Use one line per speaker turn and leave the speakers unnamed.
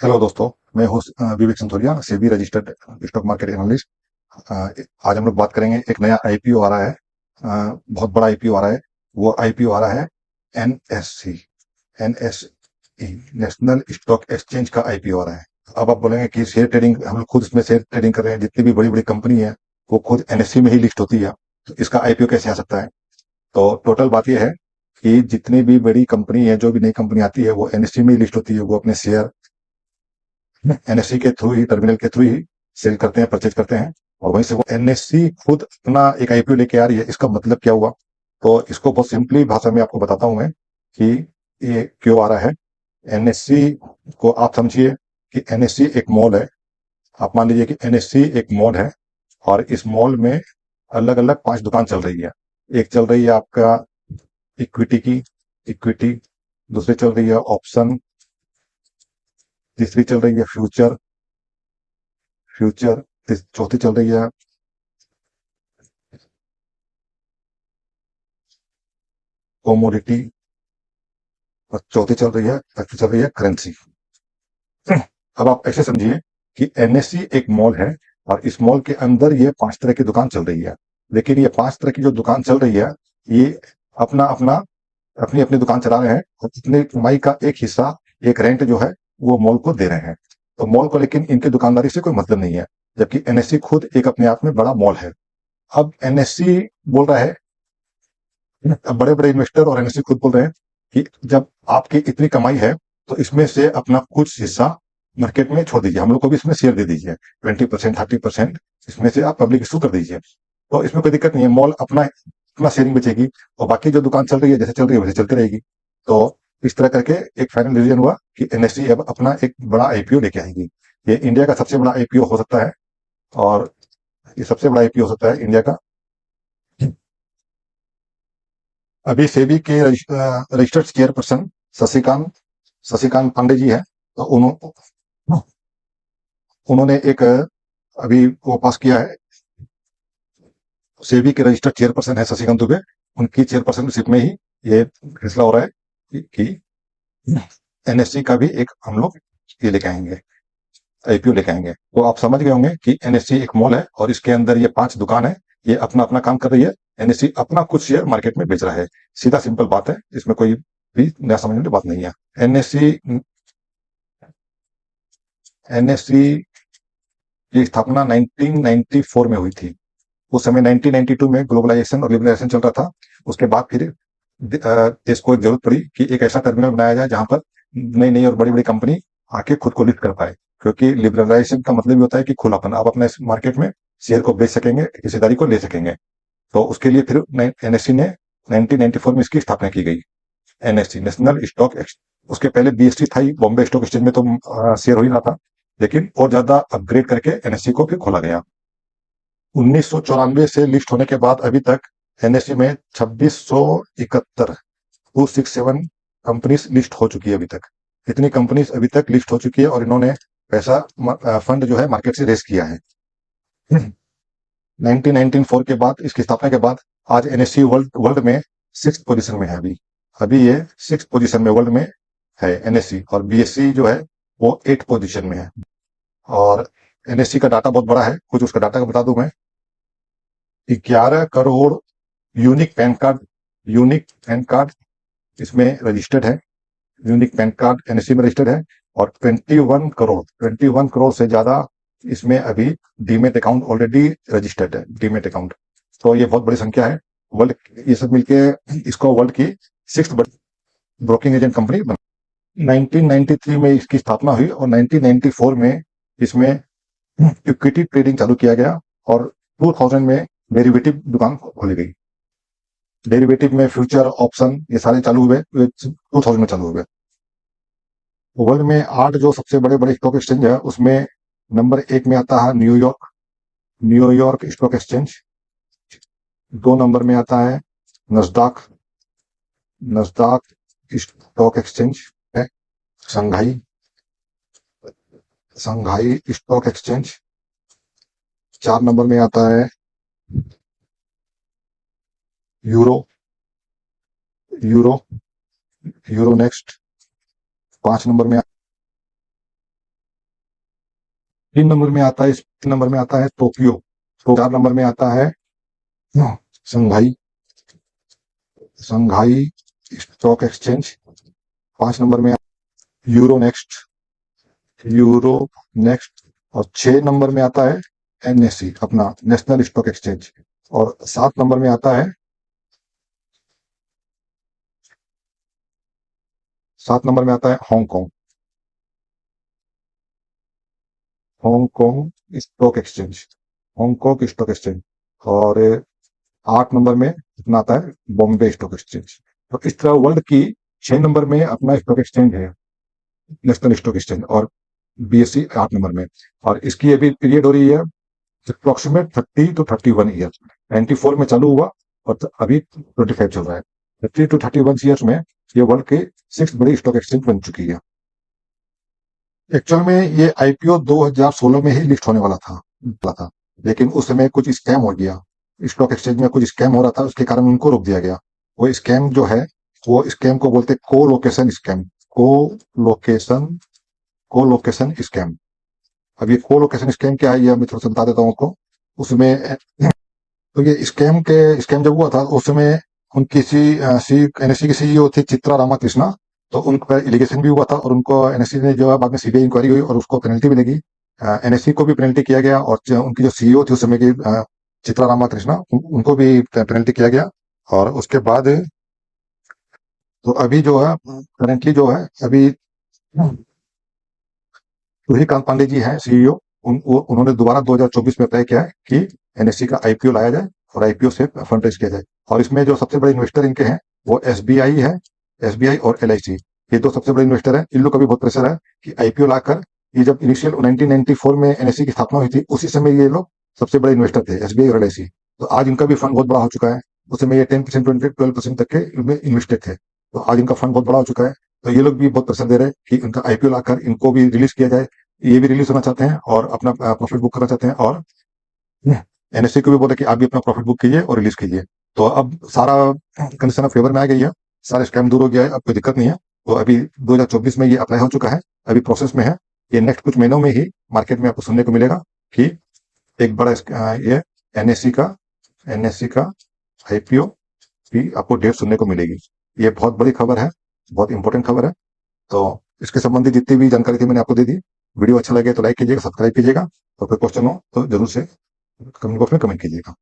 Hello दोस्तों। मैं हूँ Vivek Santholia, SEBI registered stock market analyst. आज हम लोग बात करेंगे। एक नया आईपीओ आ रहा है। बहुत बड़ा आईपीओ आ रहा है। वो आईपीओ आ रहा है NSC, NSE, national stock exchange का आईपीओ आ रहा है। अब आप बोलेंगे कि शेयर ट्रेडिंग, हम लोग खुद इसमें शेयर ट्रेडिंग कर रहे हैं। जितनी भी बड़ी बड़ी कंपनी है वो खुद एनएससी में ही लिस्ट होती है, तो इसका आईपीओ कैसे आ सकता है? तो टोटल बात यह है कि जितनी भी बड़ी कंपनी है, जो भी नई कंपनी आती है, वो एनएससी में ही लिस्ट होती है। वो अपने शेयर एनएससी के थ्रू ही, टर्मिनल के थ्रू ही सेल करते हैं, परचेज करते हैं। और वहीं से वो एनएससी खुद अपना एक आईपीओ लेके आ रही है। इसका मतलब क्या हुआ? तो इसको बहुत सिंपली भाषा में आपको बताता हूं मैं कि ये क्यों आ रहा है। एनएससी को आप समझिए कि एनएससी एक मॉल है। आप मान लीजिए कि एनएससी एक मॉल है, और इस मॉल में अलग अलग 5 दुकान चल रही है। एक चल रही है आपका इक्विटी की, इक्विटी। दूसरी चल रही है ऑप्शन। तीसरी चल रही है फ्यूचर, फ्यूचर। चौथी चल रही है कोमोडिटी, और चौथी चल रही है करेंसी। अब आप ऐसे समझिए कि एनएससी एक मॉल है, और इस मॉल के अंदर ये 5 तरह की दुकान चल रही है। लेकिन ये 5 तरह की जो दुकान चल रही है, ये अपना अपना अपनी अपनी दुकान चला रहे हैं, और अपनी कमाई का एक हिस्सा, एक रेंट जो है, वो मॉल को दे रहे हैं। तो मॉल को लेकिन इनकी दुकानदारी से कोई मतलब नहीं है, जबकि एनएससी खुद एक अपने आप में बड़ा मॉल है। अब एनएससी बोल रहा है, अब बड़े बड़े इन्वेस्टर और एनएससी खुद बोल रहे हैं कि जब आपकी इतनी कमाई है, तो इसमें से अपना कुछ हिस्सा मार्केट में छोड़ दीजिए, हम लोग को भी इसमें शेयर दे दीजिए। 20%, 30% इसमें से आप पब्लिक इशू कर दीजिए। तो इसमें कोई दिक्कत नहीं है। मॉल अपना अपना शेयरिंग बेचेगी, और बाकी जो दुकान चल रही है, जैसे चल रही है वैसे चलती रहेगी। तो इस तरह करके एक फाइनल डिसीजन हुआ कि एनएससी अब अपना एक बड़ा आईपीओ लेके आएगी। ये इंडिया का सबसे बड़ा आईपीओ हो सकता है, और ये सबसे बड़ा आईपीओ हो सकता है इंडिया का। अभी सेबी के रजिस्टर्ड चेयरपर्सन शशिकांत शशिकांत पांडे जी है। तो उन्होंने एक अभी वो पास किया है। सेबी के रजिस्टर्ड चेयरपर्सन है शशिकांत दुबे। उनकी चेयरपर्सनशिप में ही ये फैसला हो रहा है कि एनएससी का भी एक हम लोग ये लेके आएंगे, आईपीओ लेके आएंगे। तो आप समझ गए होंगे कि एनएससी एक मॉल है, और इसके अंदर ये 5 दुकान है। ये अपना अपना काम कर रही है। एनएससी अपना कुछ शेयर मार्केट में बेच रहा है। सीधा सिंपल बात है, इसमें कोई भी नया समझने की बात नहीं है। एनएससी एनएससी की स्थापना 1994 में हुई थी। उस समय 1992 में ग्लोबलाइजेशन और लिबरलाइजेशन चल रहा था। उसके बाद फिर देश को एक जरूरत पड़ी कि एक ऐसा टर्मिनल बनाया जाए जहां पर नई नई और बड़ी बड़ी कंपनी आके खुद को लिस्ट कर पाए। क्योंकि लिबरलाइजेशन का मतलब ये होता है कि खुलापन, आप अपने मार्केट में शेयर को बेच सकेंगे, हिस्सेदारी को ले सकेंगे। तो उसके लिए फिर एनएससी ने 1994 में इसकी स्थापना की गई। NSC, national stock exchange. उसके पहले बीएसटी था, बॉम्बे स्टॉक एक्सचेंज में तो शेयर हो ही रहा था। लेकिन और ज्यादा अपग्रेड करके एनएससी को फिर खोला गया। 1994 से लिस्ट होने के बाद अभी तक एनएससी में 2671, 267 कंपनीज लिस्ट हो चुकी है अभी तक। इतनी कंपनीज अभी तक लिस्ट हो चुकी है, और इन्होंने पैसा, फंड जो है, मार्केट से रेस किया है। 1994 के बाद, इसकी स्थापना के बाद, आज एनएससी वर्ल्ड वर्ल्ड में 6th पोजीशन में है। अभी अभी ये 6th पोजीशन में वर्ल्ड में है एनएससी, और बीएससी जो है वो 8th पोजीशन में है। और एनएससी का डाटा बहुत बड़ा है। कुछ उसका डाटा का बता दूं मैं। 11 करोड़ यूनिक पैन कार्ड इसमें रजिस्टर्ड है। यूनिक पैन कार्ड एनएससी में रजिस्टर्ड है। और 21 करोड़ से ज्यादा इसमें अभी डीमेट अकाउंट ऑलरेडी रजिस्टर्ड है, डीमेट अकाउंट। तो ये बहुत बड़ी संख्या है। वर्ल्ड, ये सब मिलके इसको वर्ल्ड की 6th ब्रोकिंग एजेंट कंपनी बनी। 1993 में इसकी स्थापना हुई, और 1994 में इसमें इक्विटी ट्रेडिंग चालू किया गया, और 2000 में डेरिवेटिव दुकान खोली गई। डेरिवेटिव में फ्यूचर, ऑप्शन, ये सारे चालू हुए 2000 में चालू हुए। वर्ल्ड में 8 जो सबसे बड़े बड़े स्टॉक एक्सचेंज है, उसमें नंबर 1 में आता है न्यूयॉर्क स्टॉक एक्सचेंज। 2 नंबर में आता है नस्डाक नस्डाक स्टॉक एक्सचेंज है। Shanghai Shanghai stock exchange. 4 number में आता है euro euro euro next. 5 number में तीन नंबर में आता है टोक्यो। तो 4 नंबर में आता है Shanghai Shanghai stock exchange. 5 number में यूरो नेक्स्ट यूरो नेक्स्ट। और 6 नंबर में आता है एनएसई, अपना नेशनल स्टॉक एक्सचेंज। और 7 नंबर में आता है 7 नंबर में आता है Hong Kong Hong Kong stock exchange Hong Kong stock exchange. और 8 नंबर में अपना आता है बॉम्बे स्टॉक एक्सचेंज। तो इस तरह वर्ल्ड की 6 नंबर में अपना स्टॉक एक्सचेंज है, नेशनल स्टॉक एक्सचेंज। और बीएससी 8 नंबर में। और इसकी अभी पीरियड हो रही है अप्रोक्सीमेट 30 to 31 ईयर। 94 में चालू हुआ और अभी 25 चल रहा है। 30 to 31 ईयर्स में ये वर्ल्ड के 6 बड़ी स्टॉक एक्सचेंज बन चुकी है। एक्चुअल में ये आईपीओ 2016 में ही लिस्ट होने वाला था, लेकिन उस समय कुछ स्कैम हो गया। स्टॉक एक्सचेंज में कुछ स्कैम हो रहा था, उसके कारण उनको रोक दिया गया। वो स्कैम जो है, वो स्कैम को बोलते को लोकेशन स्कैम। को लोकेशन को लोकेशन स्कैम। अब ये को लोकेशन स्कैम क्या है, ये मैं थोड़ा सा बता देता हूँ आपको। उसमें तो ये स्कैम जब हुआ था उस समय उनकी एनएससी की सीईओ थी चित्रा रामाकृष्णा। तो उन पर एलिगेशन भी हुआ था और उनको एनएससी ने जो है बाद में सीबीआई इंक्वायरी हुई और उसको पेनल्टी भी लगी। एनएससी को भी पेनल्टी किया गया और उनकी जो सीईओ थी उस समय की चित्रा रामाकृष्णा, उनको भी पेनल्टी किया गया। और उसके बाद तो अभी जो है करेंटली जो है अभी सूर्यकांत पांडे जी हैं सीईओ। उन्होंने दोबारा 2024 में तय किया है कि एनएससी का आईपीओ लाया जाए और आईपीओ से फंड रेज किया जाए। और इसमें जो सबसे बड़े इन्वेस्टर इनके हैं वो एसबीआई है। एसबीआई और एलआईसी, ये दो सबसे बड़े इन्वेस्टर हैं। इन लोग का भी बहुत प्रेशर है कि आईपीओ लाकर, ये जब इनिशियल 1994 में एनएससी की स्थापना हुई थी उसी समय ये लोग सबसे बड़े इन्वेस्टर थे, एसबीआई और एलआईसी। तो आज इनका भी फंड बहुत बड़ा हो चुका है। उस समय ये 10%, 12% तक के इनमें इन्वेस्टेड थे। तो आज इनका फंड बहुत बड़ा हो चुका है। तो ये लोग भी बहुत प्रेशर दे रहे हैं कि इनका आईपीओ लाकर इनको भी रिलीज किया जाए। ये भी रिलीज होना चाहते हैं और अपना प्रॉफिट बुक करना चाहते हैं। और एनएससी को भी बोला कि आप भी अपना प्रॉफिट बुक कीजिए और रिलीज कीजिए। तो अब सारा कंडीशन फेवर में आ गई है, सारे स्कैम दूर हो गया है, अब कोई दिक्कत नहीं है। तो अभी 2024 में ये अप्लाई हो चुका है, अभी प्रोसेस में है। ये नेक्स्ट कुछ महीनों में ही मार्केट में आपको सुनने को मिलेगा कि एक बड़ा ये एनएससी का आईपीओ की आपको डेट सुनने को मिलेगी। ये बहुत बड़ी खबर है, बहुत इंपॉर्टेंट खबर है। तो इसके संबंधित जितनी भी जानकारी थी मैंने आपको दे दी। वीडियो अच्छा लगे तो लाइक कीजिएगा, सब्सक्राइब कीजिएगा। और कोई क्वेश्चन हो तो जरूर से कमेंट बॉक्स में कमेंट कीजिएगा।